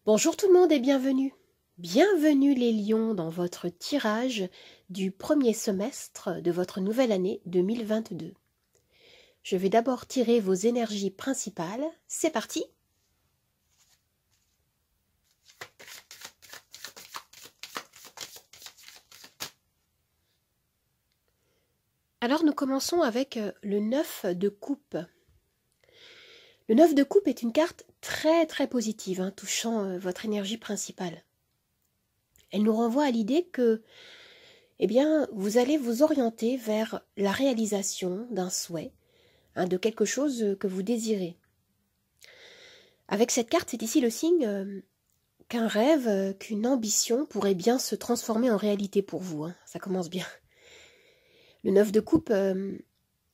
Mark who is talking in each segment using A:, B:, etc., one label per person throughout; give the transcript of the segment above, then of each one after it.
A: Bonjour tout le monde et bienvenue. Bienvenue les lions dans votre tirage du premier semestre de votre nouvelle année 2022. Je vais d'abord tirer vos énergies principales. C'est parti! Alors nous commençons avec le 9 de coupe. Le 9 de coupe est une carte très positive, touchant votre énergie principale. Elle nous renvoie à l'idée que vous allez vous orienter vers la réalisation d'un souhait, de quelque chose que vous désirez. Avec cette carte, c'est ici le signe qu'un rêve, qu'une ambition pourrait bien se transformer en réalité pour vous. Ça commence bien. Le 9 de coupe,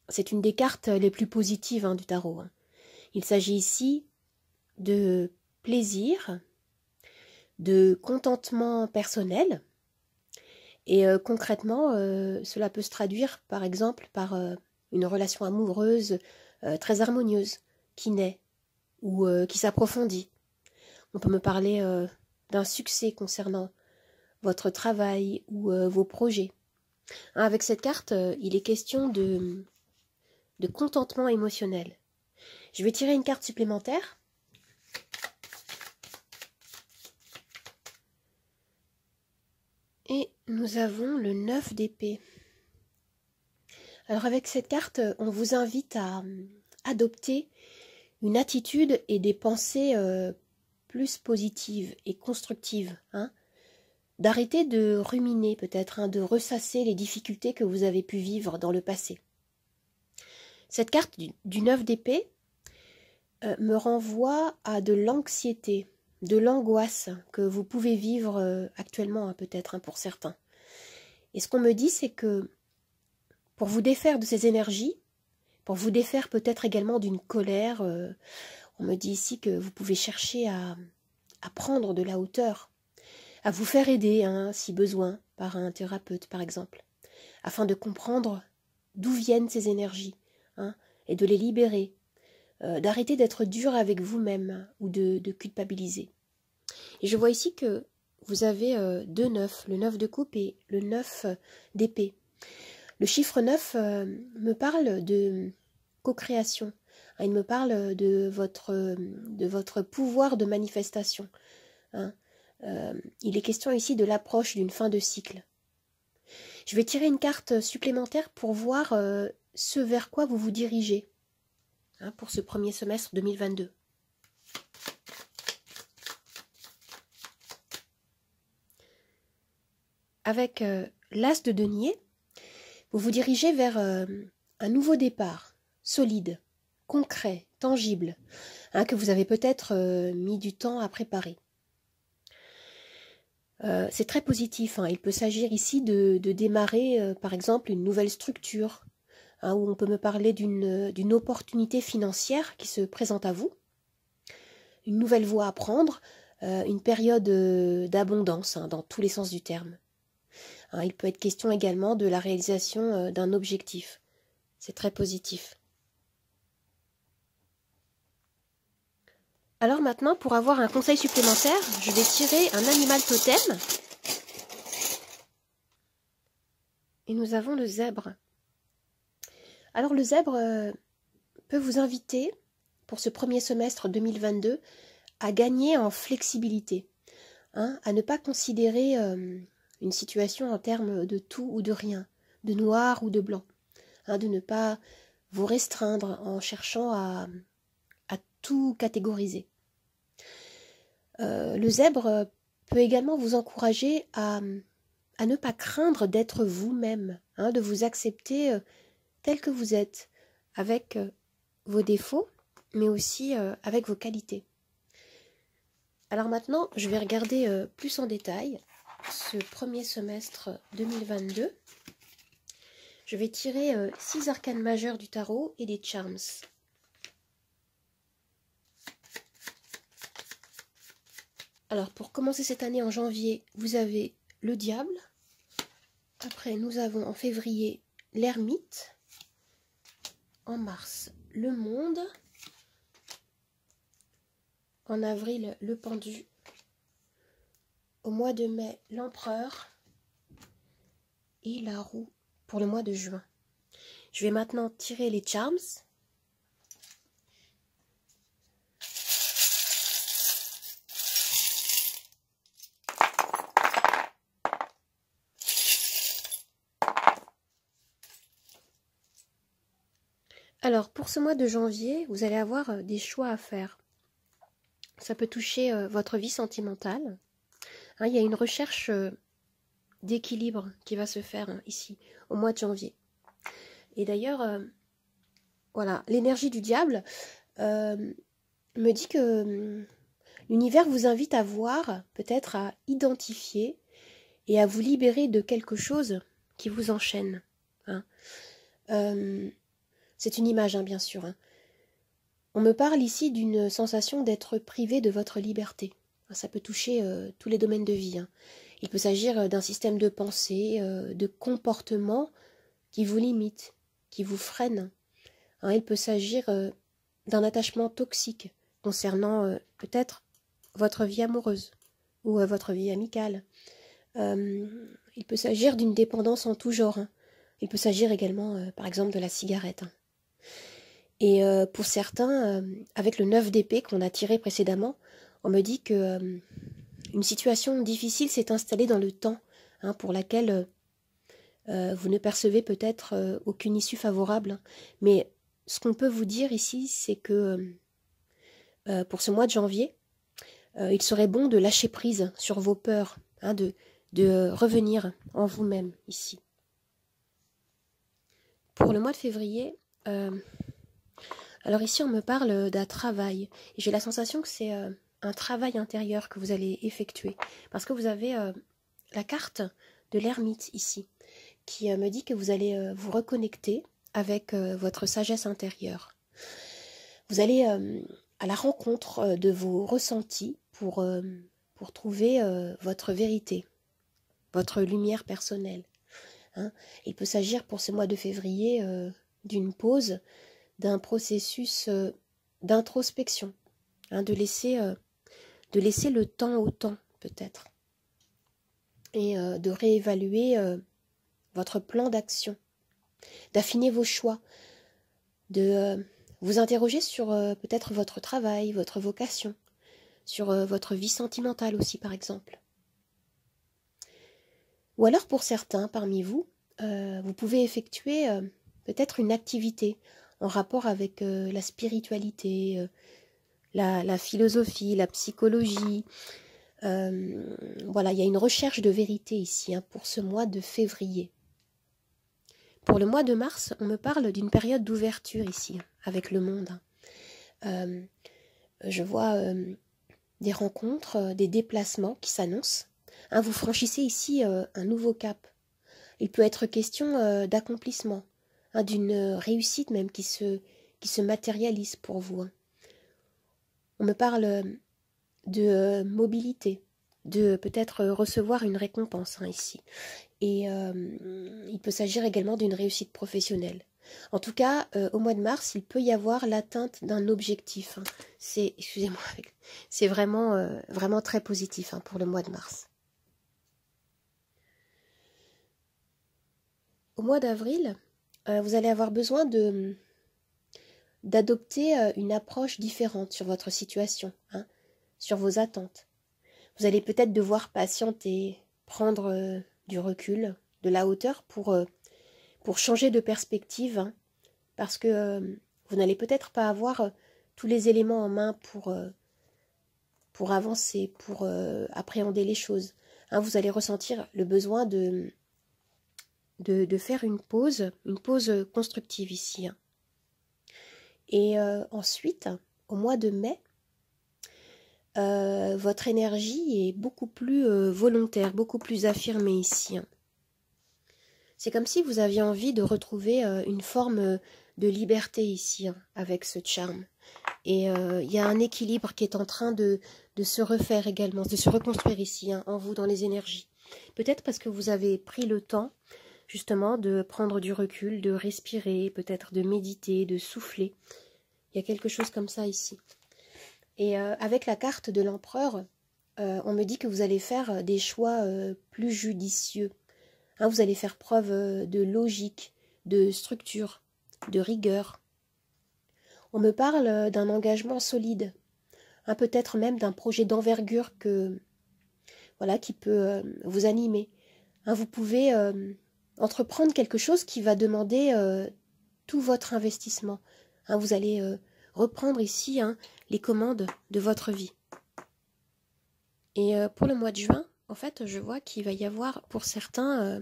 A: c'est une des cartes les plus positives du tarot. Il s'agit ici de plaisir, de contentement personnel, et concrètement, cela peut se traduire par exemple par une relation amoureuse très harmonieuse qui naît ou qui s'approfondit. On peut me parler d'un succès concernant votre travail ou vos projets. Avec cette carte, il est question de contentement émotionnel. Je vais tirer une carte supplémentaire. Et nous avons le 9 d'épée. Alors avec cette carte, on vous invite à adopter une attitude et des pensées plus positives et constructives. D'arrêter de ruminer peut-être, de ressasser les difficultés que vous avez pu vivre dans le passé. Cette carte du 9 d'épée me renvoie à de l'anxiété, de l'angoisse que vous pouvez vivre actuellement peut-être pour certains. Et ce qu'on me dit, c'est que pour vous défaire de ces énergies, pour vous défaire peut-être également d'une colère, on me dit ici que vous pouvez chercher à prendre de la hauteur, à vous faire aider, si besoin, par un thérapeute par exemple, afin de comprendre d'où viennent ces énergies, et de les libérer, d'arrêter d'être dur avec vous-même ou de culpabiliser. Et je vois ici que vous avez deux 9, le 9 de coupe et le 9 d'épée. Le chiffre 9 me parle de co-création. Il me parle de votre pouvoir de manifestation. Il est question ici de l'approche d'une fin de cycle. Je vais tirer une carte supplémentaire pour voir ce vers quoi vous vous dirigez pour ce premier semestre 2022. Avec l'as de denier, vous vous dirigez vers un nouveau départ, solide, concret, tangible, que vous avez peut-être mis du temps à préparer. C'est très positif. Il peut s'agir ici de démarrer, par exemple, une nouvelle structure, où on peut me parler d'une opportunité financière qui se présente à vous, une nouvelle voie à prendre, une période d'abondance dans tous les sens du terme. Il peut être question également de la réalisation d'un objectif. C'est très positif. Alors maintenant, pour avoir un conseil supplémentaire, je vais tirer un animal totem. Et nous avons le zèbre. Alors le zèbre peut vous inviter, pour ce premier semestre 2022, à gagner en flexibilité, à ne pas considérer une situation en termes de tout ou de rien, de noir ou de blanc, de ne pas vous restreindre en cherchant à tout catégoriser. Le zèbre peut également vous encourager à ne pas craindre d'être vous-même, de vous accepter tel que vous êtes, avec vos défauts, mais aussi avec vos qualités. Alors maintenant, je vais regarder plus en détail ce premier semestre 2022. Je vais tirer 6 arcanes majeures du tarot et des charms. Alors, pour commencer cette année en janvier, vous avez le diable. Après, nous avons en février l'ermite. En mars, le monde. En avril, le pendu. au mois de mai, l'empereur et la roue pour le mois de juin. Je vais maintenant tirer les charms. Alors, pour ce mois de janvier, vous allez avoir des choix à faire. Ça peut toucher votre vie sentimentale. Hein, il y a une recherche d'équilibre qui va se faire ici, au mois de janvier. Et d'ailleurs, voilà, l'énergie du diable me dit que l'univers vous invite à voir, peut-être à identifier et à vous libérer de quelque chose qui vous enchaîne. Hein. C'est une image, hein, bien sûr. Hein. On me parle ici d'une sensation d'être privé de votre liberté. Ça peut toucher tous les domaines de vie. Hein. Il peut s'agir d'un système de pensée, de comportement qui vous limite, qui vous freine. Hein, il peut s'agir d'un attachement toxique concernant peut-être votre vie amoureuse ou votre vie amicale. Il peut s'agir d'une dépendance en tout genre. Hein. Il peut s'agir également, par exemple, de la cigarette. Hein. Et pour certains, avec le 9 d'épée qu'on a tiré précédemment, on me dit que une situation difficile s'est installée dans le temps, hein, pour laquelle vous ne percevez peut-être aucune issue favorable. Hein. Mais ce qu'on peut vous dire ici, c'est que pour ce mois de janvier, il serait bon de lâcher prise sur vos peurs, hein, de revenir en vous-même ici. Pour le mois de février, alors ici on me parle d'un travail. J'ai la sensation que c'est un travail intérieur que vous allez effectuer. Parce que vous avez la carte de l'ermite ici, qui me dit que vous allez vous reconnecter avec votre sagesse intérieure. Vous allez à la rencontre de vos ressentis pour trouver votre vérité, votre lumière personnelle. Hein. Il peut s'agir pour ce mois de février d'une pause, d'un processus d'introspection, hein, de laisser le temps au temps peut-être, et de réévaluer votre plan d'action, d'affiner vos choix, de vous interroger sur peut-être votre travail, votre vocation, sur votre vie sentimentale aussi par exemple. Ou alors pour certains parmi vous, vous pouvez effectuer peut-être une activité en rapport avec la spiritualité, la philosophie, la psychologie. Voilà, il y a une recherche de vérité ici, hein, pour ce mois de février. Pour le mois de mars, on me parle d'une période d'ouverture ici, avec le monde. Je vois des rencontres, des déplacements qui s'annoncent. Hein, vous franchissez ici un nouveau cap. Il peut être question d'accomplissement, hein, d'une réussite même qui se matérialise pour vous. Hein. On me parle de mobilité, de peut-être recevoir une récompense, hein, ici. Et il peut s'agir également d'une réussite professionnelle. En tout cas, au mois de mars, il peut y avoir l'atteinte d'un objectif. Hein. Excusez-moi, c'est vraiment très positif, hein, pour le mois de mars. Au mois d'avril, vous allez avoir besoin d'adopter une approche différente sur votre situation, hein, sur vos attentes. Vous allez peut-être devoir patienter, prendre du recul, de la hauteur pour changer de perspective, hein, parce que vous n'allez peut-être pas avoir tous les éléments en main pour avancer, pour appréhender les choses. Hein, vous allez ressentir le besoin de faire une pause constructive ici. Hein. Et ensuite, au mois de mai, votre énergie est beaucoup plus volontaire, beaucoup plus affirmée ici. Hein. C'est comme si vous aviez envie de retrouver une forme de liberté ici, hein, avec ce charme. Et il y a un équilibre qui est en train de se refaire également, de se reconstruire ici, hein, en vous, dans les énergies. Peut-être parce que vous avez pris le temps, justement, de prendre du recul, de respirer, peut-être de méditer, de souffler. Il y a quelque chose comme ça ici. Et avec la carte de l'empereur, on me dit que vous allez faire des choix plus judicieux. Hein, vous allez faire preuve de logique, de structure, de rigueur. On me parle d'un engagement solide, hein, peut-être même d'un projet d'envergure voilà, qui peut vous animer. Hein, vous pouvez entreprendre quelque chose qui va demander tout votre investissement. Hein, vous allez reprendre ici les commandes de votre vie. Et pour le mois de juin, en fait, je vois qu'il va y avoir pour certains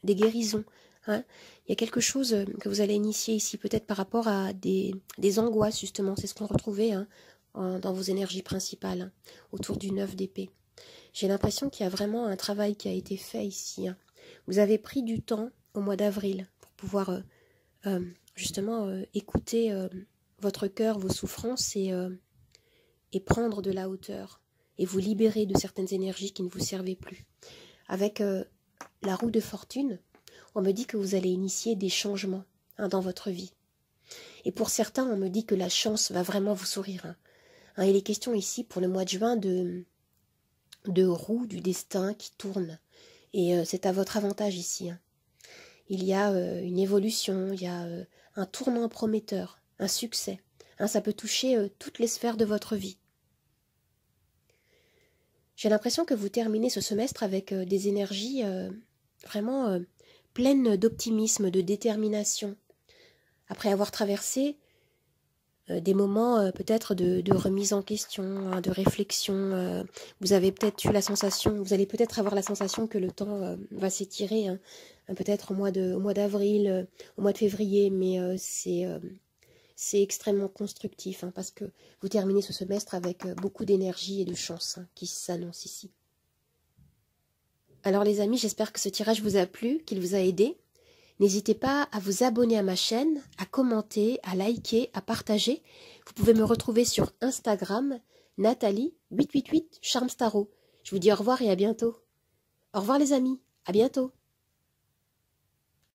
A: des guérisons. Hein. Il y a quelque chose que vous allez initier ici, peut-être par rapport à des angoisses, justement. C'est ce qu'on retrouvait dans vos énergies principales, hein, autour du 9 d'épée. J'ai l'impression qu'il y a vraiment un travail qui a été fait ici. Hein. Vous avez pris du temps au mois d'avril pour pouvoir justement écouter votre cœur, vos souffrances et prendre de la hauteur et vous libérer de certaines énergies qui ne vous servaient plus. Avec la roue de fortune, on me dit que vous allez initier des changements dans votre vie. Et pour certains, on me dit que la chance va vraiment vous sourire. Hein, il est question ici pour le mois de juin de roue du destin qui tourne. Et c'est à votre avantage ici. Hein. Il y a une évolution, il y a un tournant prometteur, un succès. Hein, ça peut toucher toutes les sphères de votre vie. J'ai l'impression que vous terminez ce semestre avec des énergies vraiment pleines d'optimisme, de détermination. Après avoir traversé des moments peut-être de remise en question, hein, de réflexion. Vous avez peut-être eu la sensation, vous allez peut-être avoir la sensation que le temps va s'étirer, hein, peut-être au mois d'avril, au mois de février, mais c'est extrêmement constructif, hein, parce que vous terminez ce semestre avec beaucoup d'énergie et de chance qui s'annoncent ici. Alors les amis, j'espère que ce tirage vous a plu, qu'il vous a aidé. N'hésitez pas à vous abonner à ma chaîne, à commenter, à liker, à partager. Vous pouvez me retrouver sur Instagram, Nathalie888 Charmstaro. Je vous dis au revoir et à bientôt. Au revoir les amis, à bientôt.